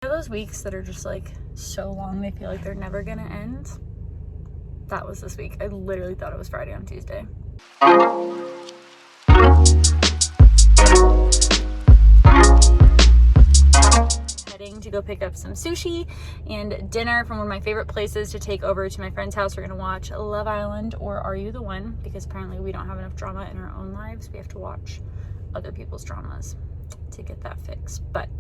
Those weeks that are just like so long they feel like they're never gonna end. That was this week. I literally thought it was Friday on Tuesday. Heading to go pick up some sushi and dinner from one of my favorite places to take over to my friend's house. We're gonna watch Love Island or Are You the One? Because apparently we don't have enough drama in our own lives. We have to watch other people's dramas to get that fixed. But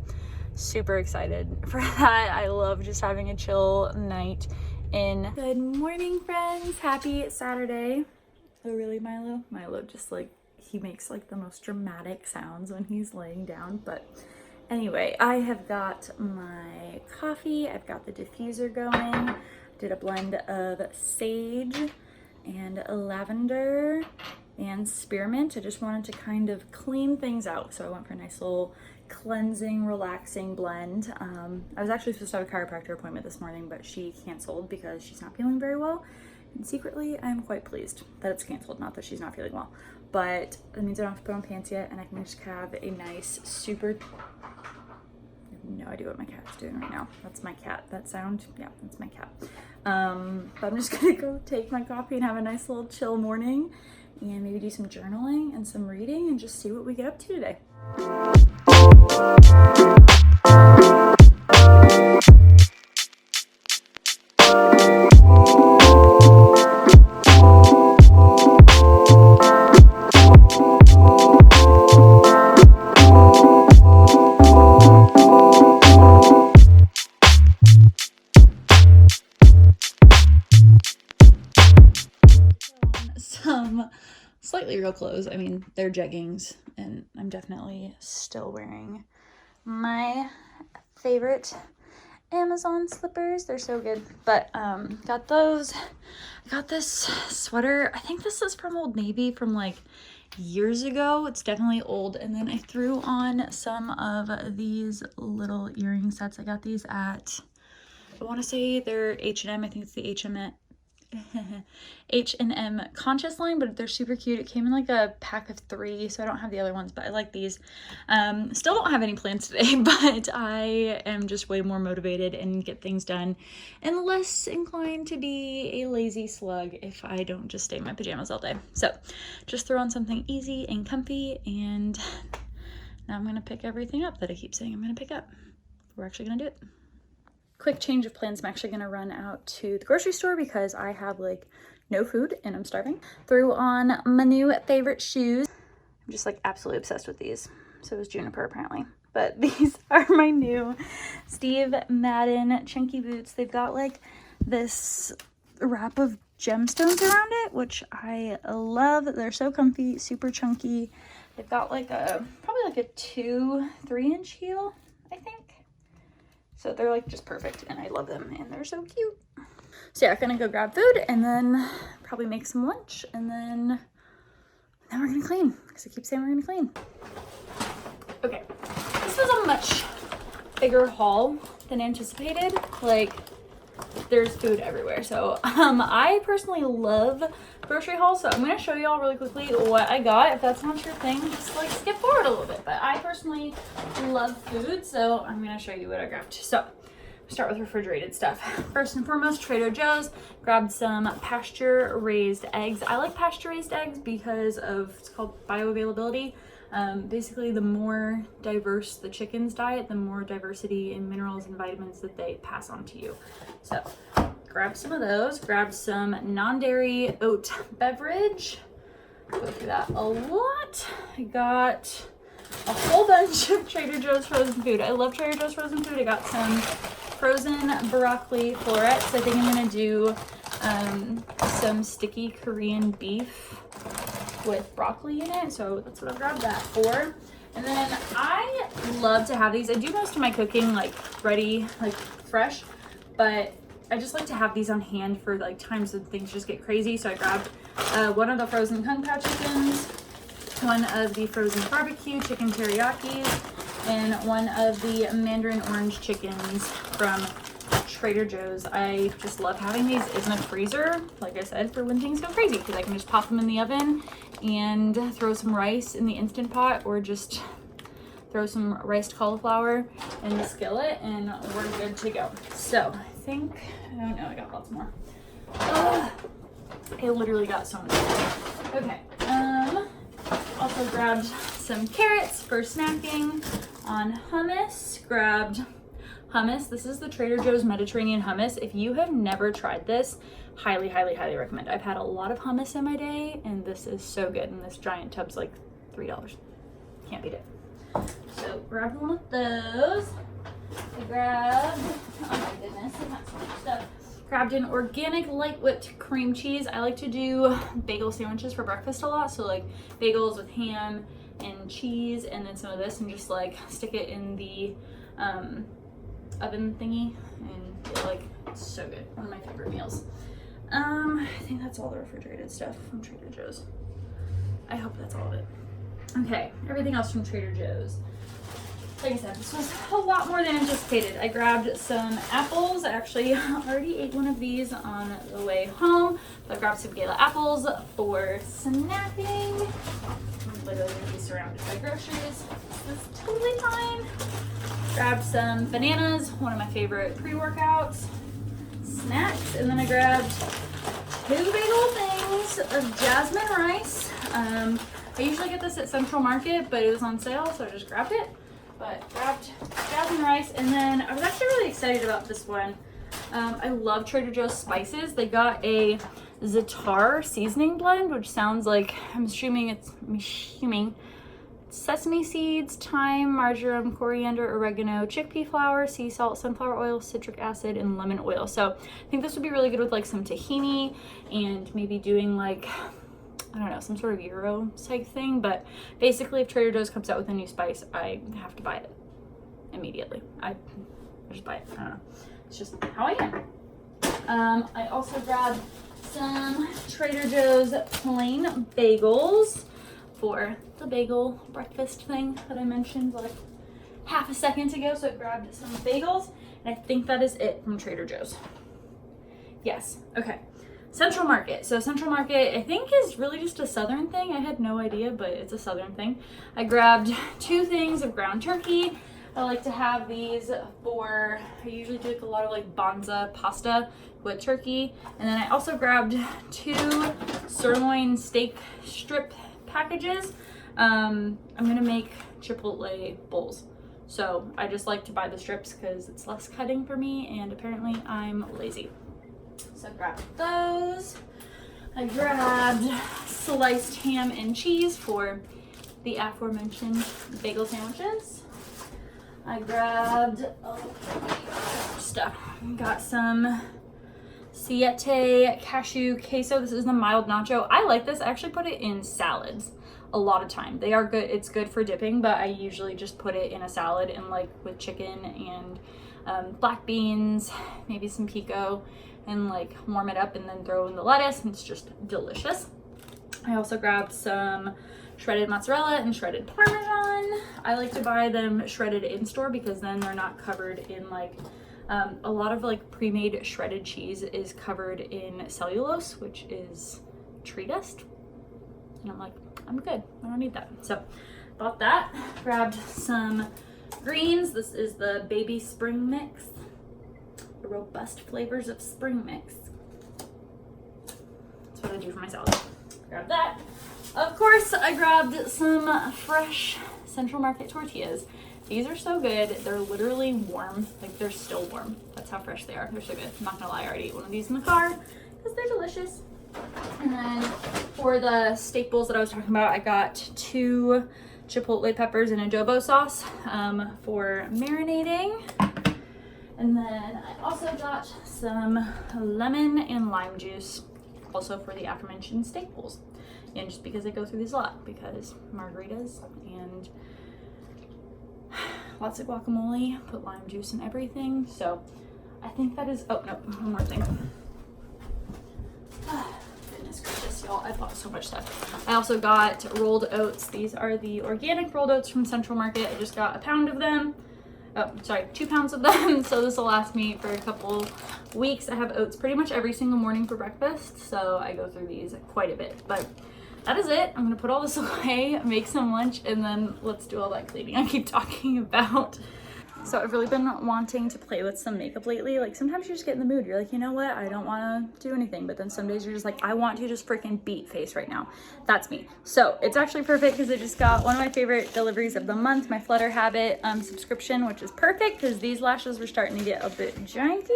super excited for that. I love just having a chill night in. Good morning, friends. Happy Saturday. Oh, really, Milo? Milo just like, he makes like the most dramatic sounds when he's laying down. But anyway, I have got my coffee. I've got the diffuser going. Did a blend of sage and lavender and spearmint. I just wanted to kind of clean things out. So I went for a nice little cleansing, relaxing blend. I was actually supposed to have a chiropractor appointment this morning, but she canceled because she's not feeling very well. And secretly, I'm quite pleased that it's canceled, not that she's not feeling well. But that means I don't have to put on pants yet, and I can just have a nice, super... I have no idea what my cat's doing right now. That's my cat. That sound? Yeah, that's my cat. But I'm just gonna go take my coffee and have a nice little chill morning, and maybe do some journaling and some reading and just see what we get up to today. Some slightly real clothes. I mean, they're jeggings, and I'm definitely still wearing my favorite Amazon slippers. They're so good. But got those. Got this sweater. I think this is from Old Navy from like years ago. It's definitely old. And then I threw on some of these little earring sets. I got these at, I want to say they're H&M. I think it's the H&M Conscious line, but they're super cute. It came in like a pack of 3, so I don't have the other ones, but I like these. Still don't have any plans today, but I am just way more motivated and get things done and less inclined to be a lazy slug if I don't just stay in my pajamas all day. So just throw on something easy and comfy, and now I'm gonna pick everything up that I keep saying I'm gonna pick up. We're actually gonna do it. Quick change of plans. I'm actually gonna run out to the grocery store because I have like no food and I'm starving. Threw on my new favorite shoes. I'm just like absolutely obsessed with these. So is Juniper apparently. But these are my new Steve Madden chunky boots. They've got like this wrap of gemstones around it, which I love. They're so comfy, super chunky. They've got like a, probably like a 2-3 inch heel, I think. So they're like just perfect, and I love them, and they're so cute. So yeah, I'm gonna go grab food and then probably make some lunch, and then we're gonna clean, because I keep saying we're gonna clean. Okay, this was a much bigger haul than anticipated. Like, there's food everywhere. So I personally love grocery hauls, so I'm gonna show you all really quickly what I got. If that's not your thing, just like skip forward a little bit. But I personally love food, so I'm gonna show you what I grabbed. So start with refrigerated stuff. First and foremost, Trader Joe's. Grabbed some pasture raised eggs. I like pasture raised eggs because of, it's called bioavailability. Basically, the more diverse the chicken's diet, the more diversity in minerals and vitamins that they pass on to you. So grab some of those. Grab some non-dairy oat beverage. Go through that a lot. I got a whole bunch of Trader Joe's frozen food. I love Trader Joe's frozen food. I got some frozen broccoli florets. I think I'm gonna do some sticky Korean beef with broccoli in it, so that's what I grabbed that for. And then I love to have these. I do most of my cooking like ready, like fresh, but I just like to have these on hand for like times when things just get crazy. So I grabbed one of the frozen kung pao chickens, one of the frozen barbecue chicken teriyakis, and one of the mandarin orange chickens from Trader Joe's. I just love having these in the freezer, like I said, for when things go crazy, because I can just pop them in the oven and throw some rice in the Instant Pot, or just throw some riced cauliflower in the skillet, and we're good to go. So I think, oh no, I got lots more. Ugh, I literally got so much more. Okay, also grabbed some carrots for snacking on hummus. Grabbed hummus. This is the Trader Joe's Mediterranean hummus. If you have never tried this, highly, highly, highly recommend. I've had a lot of hummus in my day, and this is so good. And this giant tub's like $3. Can't beat it. So grabbed one of those. I grabbed, oh my goodness, I got so much stuff. Grabbed an organic light whipped cream cheese. I like to do bagel sandwiches for breakfast a lot. So like bagels with ham and cheese, and then some of this, and just like stick it in the oven thingy, and it's so good. One of my favorite meals. I think that's all the refrigerated stuff from Trader Joe's. I hope that's all of it. Okay, everything else from Trader Joe's. Like I said, this was a lot more than anticipated. I grabbed some apples. I actually already ate one of these on the way home. So I grabbed some gala apples for snacking. I'm literally gonna be surrounded by groceries. This is totally fine. Grabbed some bananas, one of my favorite pre-workouts. Snacks, and then I grabbed 2 big old things of jasmine rice. I usually get this at Central Market, but it was on sale, so I just grabbed it. But grabbed jasmine rice, and then I was actually really excited about this one. I love Trader Joe's spices. They got a za'atar seasoning blend, which sounds like, I'm assuming sesame seeds, thyme, marjoram, coriander, oregano, chickpea flour, sea salt, sunflower oil, citric acid, and lemon oil. So I think this would be really good with like some tahini, and maybe doing like, I don't know, some sort of Euro type thing. But basically, if Trader Joe's comes out with a new spice, I have to buy it immediately. I just buy it. I don't know. It's just how I am. I also grabbed some Trader Joe's plain bagels for the bagel breakfast thing that I mentioned like half a second ago. So I grabbed some bagels, and I think that is it from Trader Joe's. Yes. Okay. Central Market. So Central Market, I think, is really just a Southern thing. I had no idea, but it's a Southern thing. I grabbed 2 things of ground turkey. I like to have these for, I usually do like a lot of like banza pasta with turkey. And then I also grabbed 2 sirloin steak strip packages. I'm gonna make chipotle bowls. So I just like to buy the strips because it's less cutting for me, and apparently I'm lazy. So I grabbed those. I grabbed sliced ham and cheese for the aforementioned bagel sandwiches. I grabbed stuff. Got some Siete cashew queso. This is the mild nacho. I like this. I actually put it in salads a lot of time. They are good. It's good for dipping, but I usually just put it in a salad and like with chicken and black beans, maybe some pico, and like warm it up and then throw in the lettuce, and it's just delicious. I also grabbed some shredded mozzarella and shredded Parmesan. I like to buy them shredded in store because then they're not covered in like, a lot of like pre-made shredded cheese is covered in cellulose, which is tree dust. And I'm like, I'm good, I don't need that. So bought that, grabbed some greens. This is the baby spring mix, the robust flavors of spring mix. That's what I do for my salad. Grab that. Of course, I grabbed some fresh Central Market tortillas. These are so good. They're literally warm. Like, they're still warm. That's how fresh they are. They're so good. I'm not gonna lie, I already ate one of these in the car because they're delicious. And then for the steak bowls that I was talking about, I got 2 chipotle peppers and adobo sauce for marinating. And then I also got some lemon and lime juice, also for the aforementioned steak bowls. And just because I go through these a lot, because margaritas and lots of guacamole, put lime juice in everything. So I think that is, oh no, one more thing. Goodness gracious, y'all, I bought so much stuff. I also got rolled oats. These are the organic rolled oats from Central Market. I just got a pound of them. Oh, sorry, 2 pounds of them. So this will last me for a couple weeks. I have oats pretty much every single morning for breakfast, so I go through these quite a bit. But that is it. I'm gonna put all this away, make some lunch, and then let's do all that cleaning I keep talking about. So I've really been wanting to play with some makeup lately. Like sometimes you just get in the mood. You're like, you know what? I don't want to do anything. But then some days you're just like, I want to just freaking beat face right now. That's me. So it's actually perfect because I just got one of my favorite deliveries of the month, my Flutter Habit subscription, which is perfect because these lashes were starting to get a bit janky.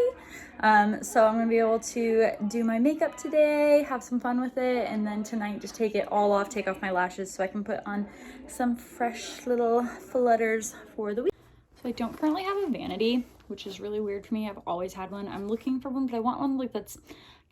So I'm gonna be able to do my makeup today, have some fun with it, and then tonight just take it all off, take off my lashes so I can put on some fresh little flutters for the week. So I don't currently have a vanity, which is really weird for me. I've always had one. I'm looking for one, but I want one like that's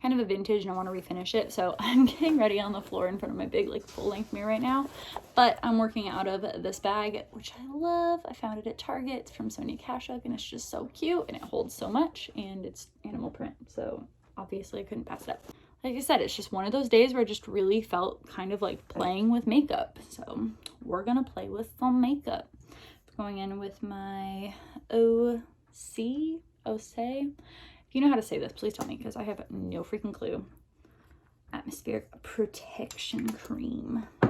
kind of a vintage and I want to refinish it. So I'm getting ready on the floor in front of my big like full length mirror right now, but I'm working out of this bag, which I love. I found it at Target. It's from Sonia Kashuk and it's just so cute and it holds so much and it's animal print. So obviously I couldn't pass it up. Like I said, it's just one of those days where I just really felt kind of like playing with makeup. So we're gonna play with some makeup. Going in with my OC. If you know how to say this, please tell me because I have no freaking clue. Atmospheric Protection Cream. I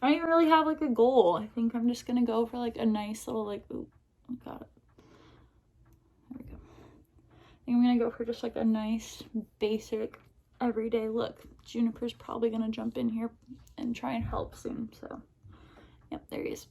don't even really have like a goal. I think I'm just gonna go for like a nice little like, ooh, got it. There we go. I think I'm gonna go for just like a nice basic everyday look. Juniper's probably gonna jump in here and try and help soon, so yep, there he is.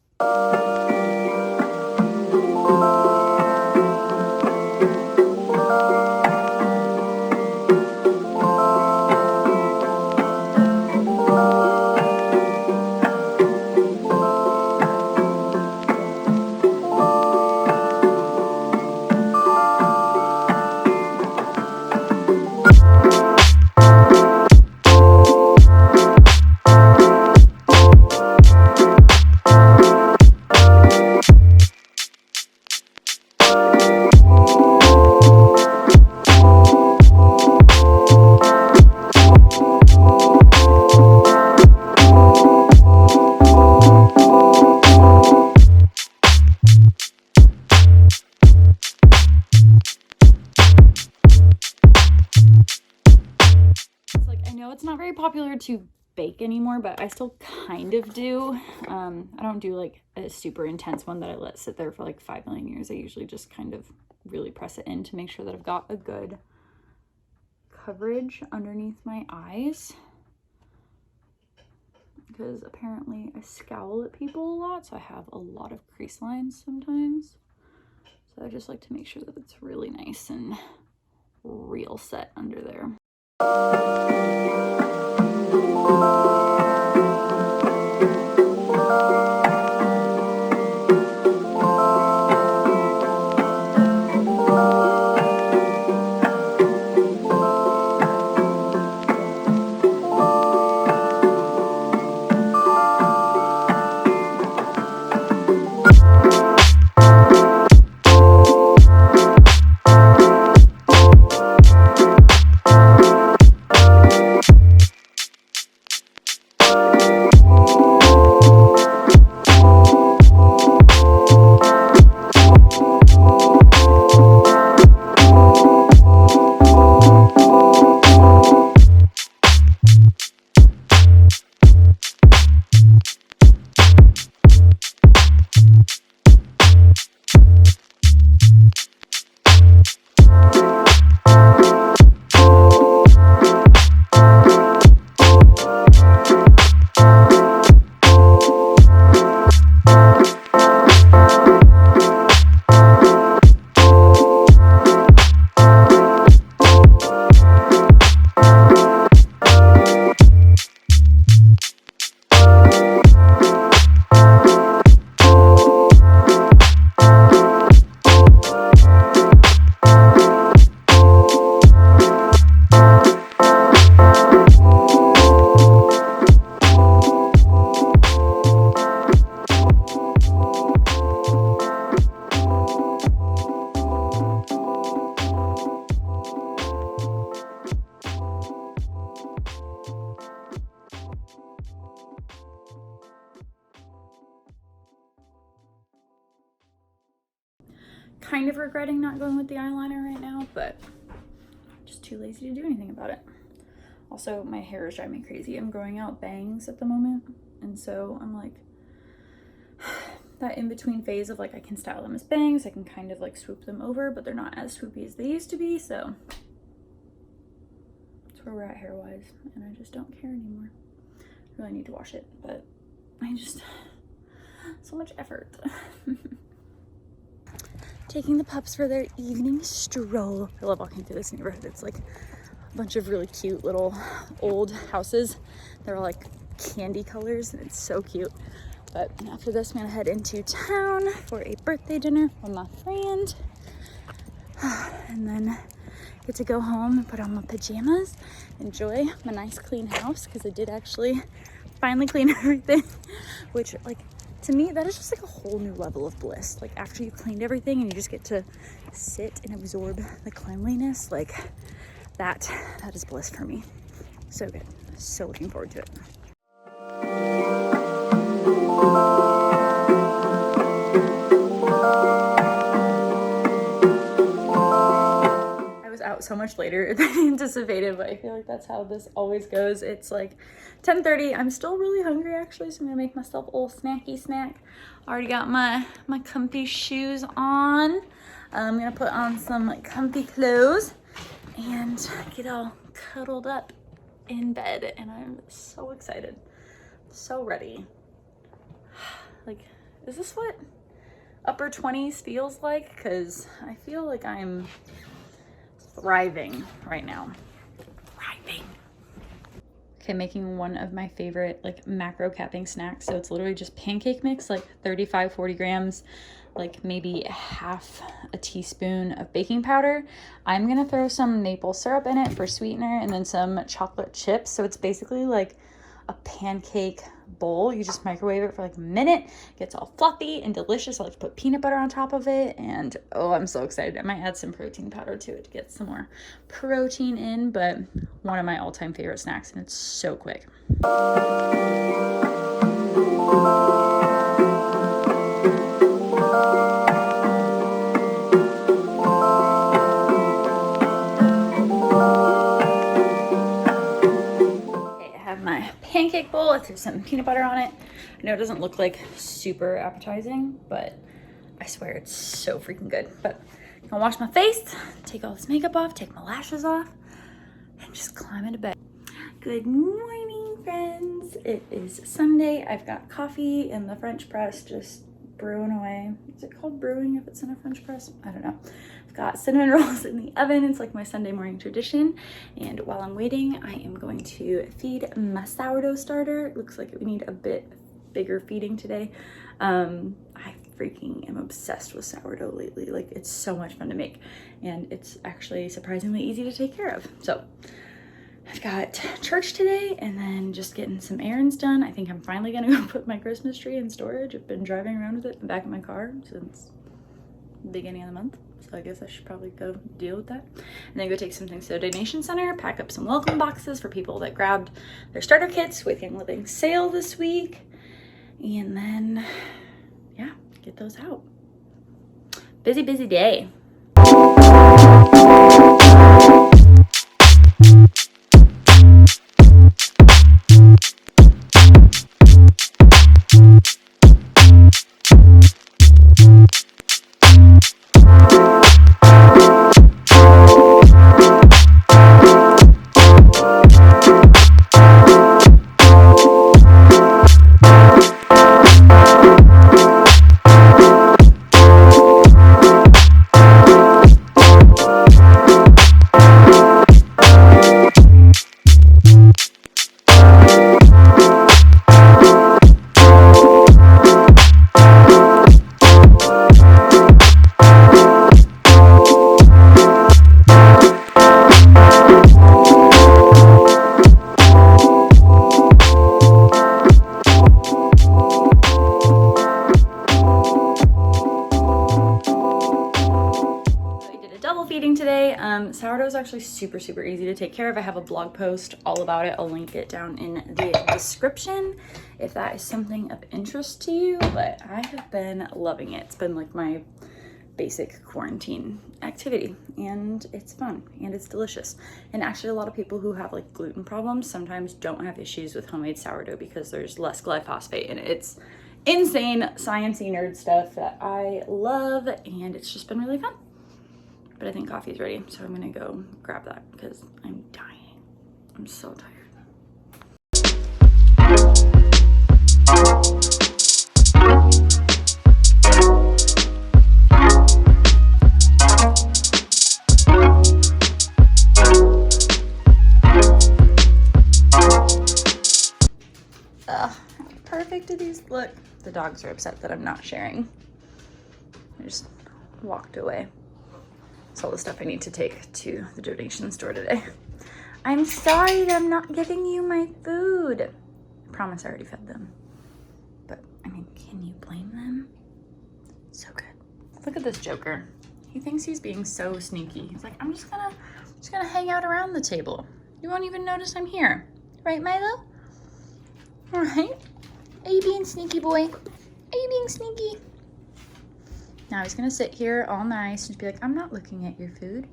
It's not very popular to bake anymore, but I still kind of do. I don't do like a super intense one that I let sit there for like 5 million years. I usually just kind of really press it in to make sure that I've got a good coverage underneath my eyes, because apparently I scowl at people a lot, so I have a lot of crease lines sometimes. So I just like to make sure that it's really nice and real set under there. Kind of regretting not going with the eyeliner right now, but I'm just too lazy to do anything about it. Also, my hair is driving me crazy. I'm growing out bangs at the moment, and so I'm like that in between phase of like I can style them as bangs, I can kind of like swoop them over, but they're not as swoopy as they used to be, so that's where we're at hair wise, and I just don't care anymore. I really need to wash it, but I just, so much effort. Taking the pups for their evening stroll. I love walking through this neighborhood. It's like a bunch of really cute little old houses. They're all like candy colors and it's so cute. But after this, I'm gonna head into town for a birthday dinner with my friend. And then get to go home and put on my pajamas, enjoy my nice clean house, because I did actually finally clean everything, which like, to me, that is just like a whole new level of bliss. Like after you cleaned everything and you just get to sit and absorb the cleanliness, like that is bliss for me. So good. So looking forward to it. I was out so much later than anticipated, but I feel like that's how this always goes. It's like 10:30. I'm still really hungry actually, so I'm gonna make myself a little snacky snack. Already got my comfy shoes on. I'm gonna put on some comfy clothes and get all cuddled up in bed, and I'm so excited, so ready. Like, is this what upper 20s feels like? Because I feel like I'm thriving right now. Thriving. Okay, making one of my favorite like macro capping snacks. So it's literally just pancake mix, like 35-40 grams, like maybe half a teaspoon of baking powder. I'm gonna throw some maple syrup in it for sweetener, and then some chocolate chips. So it's basically like a pancake bowl. You just microwave it for like a minute, it gets all fluffy and delicious. I like to put peanut butter on top of it, and oh, I'm so excited. I might add some protein powder to it to get some more protein in, but one of my all-time favorite snacks, and it's so quick. Pancake bowl. I threw some peanut butter on it. I know it doesn't look like super appetizing, but I swear it's so freaking good. But I'm gonna wash my face, take all this makeup off, take my lashes off, and just climb into bed. Good morning, friends. It is Sunday. I've got coffee in the French press just brewing away. Is it called brewing if it's in a French press? I don't know. I've got cinnamon rolls in the oven. It's like my Sunday morning tradition. And while I'm waiting, I am going to feed my sourdough starter. It looks like we need a bit bigger feeding today. I freaking am obsessed with sourdough lately. Like, it's so much fun to make, and it's actually surprisingly easy to take care of. So I've got church today and then just getting some errands done. I think I'm finally gonna go put my Christmas tree in storage. I've been driving around with it in the back of my car since the beginning of the month. So I guess I should probably go deal with that. And then go take some things to the donation center, pack up some welcome boxes for people that grabbed their starter kits with Young Living sale this week. And then, yeah, get those out. Busy, busy day. Sourdough is actually super easy to take care of. I have a blog post all about it. I'll link it down in the description if that is something of interest to you, but I have been loving it. It's been like my basic quarantine activity, and it's fun and it's delicious. And actually a lot of people who have like gluten problems sometimes don't have issues with homemade sourdough because there's less glyphosate in it. It's insane sciencey nerd stuff that I love, and it's just been really fun. But I think coffee's ready, so I'm gonna go grab that because I'm dying. I'm so tired. Perfect do these look? The dogs are upset that I'm not sharing. I just walked away. It's all the stuff I need to take to the donation store today. I'm sorry that I'm not giving you my food. I promise I already fed them. But I mean, can you blame them? So good. Look at this joker. He thinks he's being so sneaky. He's like, I'm just gonna hang out around the table. You won't even notice I'm here. Right, Milo? All right. Are you being sneaky, boy? Are you being sneaky? Now he's gonna sit here all nice and be like, I'm not looking at your food.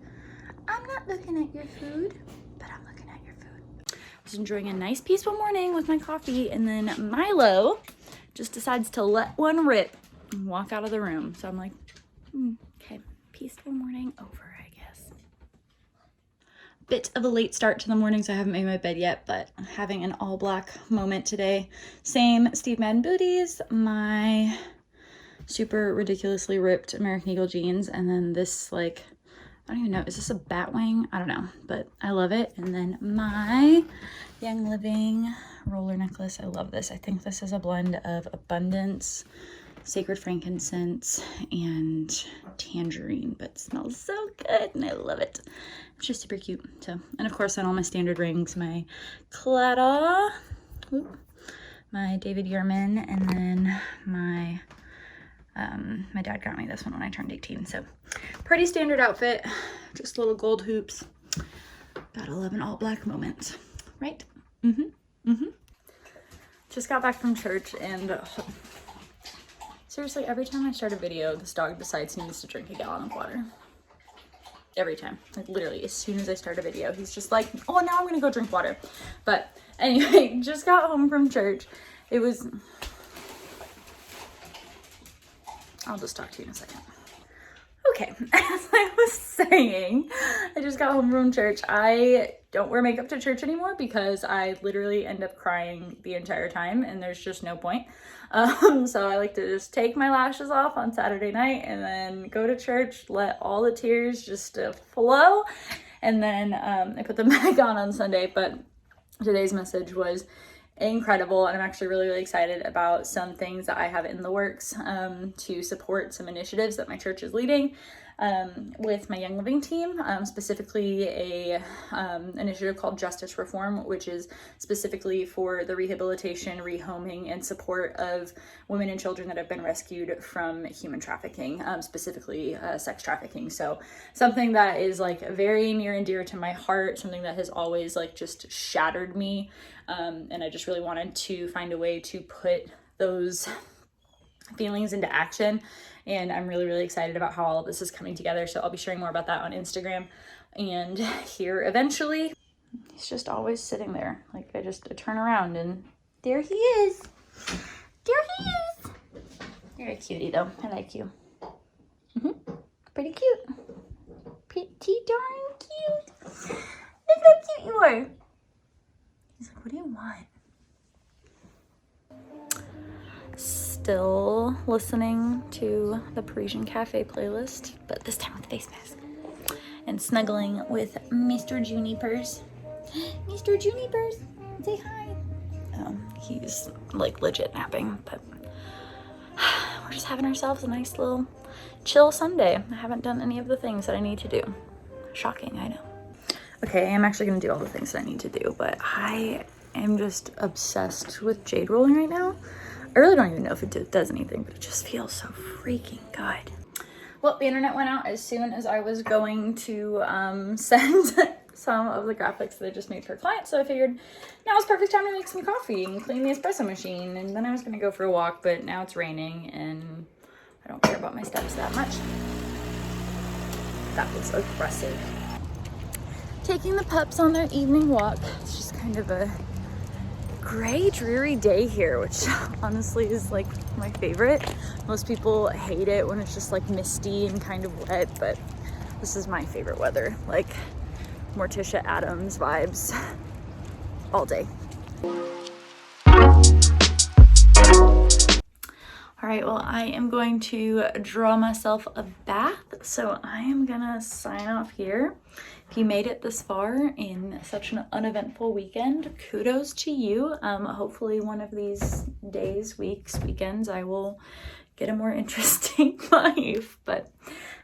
I'm not looking at your food, but I'm looking at your food. I was enjoying a nice peaceful morning with my coffee, and then Milo just decides to let one rip and walk out of the room. So I'm like, okay, peaceful morning over, I guess. Bit of a late start to the morning, so I haven't made my bed yet, but I'm having an all black moment today. Same Steve Madden booties, my super ridiculously ripped American Eagle jeans, and then this, like, I don't even know, is this a bat wing? I don't know, but I love it. And then my Young Living roller necklace. I love this. I think this is a blend of abundance, sacred frankincense, and tangerine, but smells so good and I love it. It's just super cute. So, and of course, on all my standard rings, my Claddagh, my David Yurman, and then my dad got me this one when I turned 18. So pretty standard outfit, just little gold hoops. Gotta love an all black moment, right? Just got back from church, and seriously, every time I start a video, this dog decides he needs to drink a gallon of water. Every time, like literally as soon as I start a video, he's just like, oh, now I'm gonna go drink water. But anyway, just got home from church. It was, I'll just talk to you in a second. Okay, as I was saying, I just got home from church. I don't wear makeup to church anymore because I literally end up crying the entire time and there's just no point. So I like to just take my lashes off on Saturday night and then go to church, let all the tears just flow, and then I put them back on Sunday. But today's message was incredible, and I'm actually really, really excited about some things that I have in the works to support some initiatives that my church is leading with my Young Living team, specifically a initiative called Justice Reform, which is specifically for the rehabilitation, rehoming, and support of women and children that have been rescued from human trafficking, specifically sex trafficking. So something that is like very near and dear to my heart, something that has always like just shattered me. And I just really wanted to find a way to put those feelings into action. And I'm really, really excited about how all of this is coming together. So I'll be sharing more about that on Instagram and here eventually. He's just always sitting there. Like I turn around and there he is. There he is. You're a cutie though. I like you. Pretty cute. Pretty darn cute. Look how cute you are. He's like, what do you want? Still listening to the Parisian Cafe playlist, but this time with face mask. And snuggling with Mr. Junipers. Mr. Junipers, say hi. He's like legit napping, but we're just having ourselves a nice little chill Sunday. I haven't done any of the things that I need to do. Shocking, I know. Okay, I am actually gonna do all the things that I need to do, but I am just obsessed with jade rolling right now. I really don't even know if it does anything, but it just feels so freaking good. Well, the internet went out as soon as I was going to send some of the graphics that I just made for clients. So I figured now's the perfect time to make some coffee and clean the espresso machine. And then I was gonna go for a walk, but now it's raining and I don't care about my steps that much. that was aggressive. Taking the pups on their evening walk. It's just kind of a gray, dreary day here, which honestly is like my favorite. Most people hate it when it's just like misty and kind of wet, but this is my favorite weather. Like Morticia Addams vibes all day. All right, well, I am going to draw myself a bath, so I am gonna sign off here. If you made it this far in such an uneventful weekend, kudos to you. Hopefully one of these days, weeks, weekends, I will get a more interesting life, but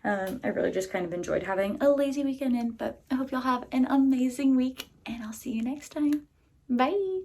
I really just kind of enjoyed having a lazy weekend in, but I hope y'all have an amazing week, and I'll see you next time. Bye.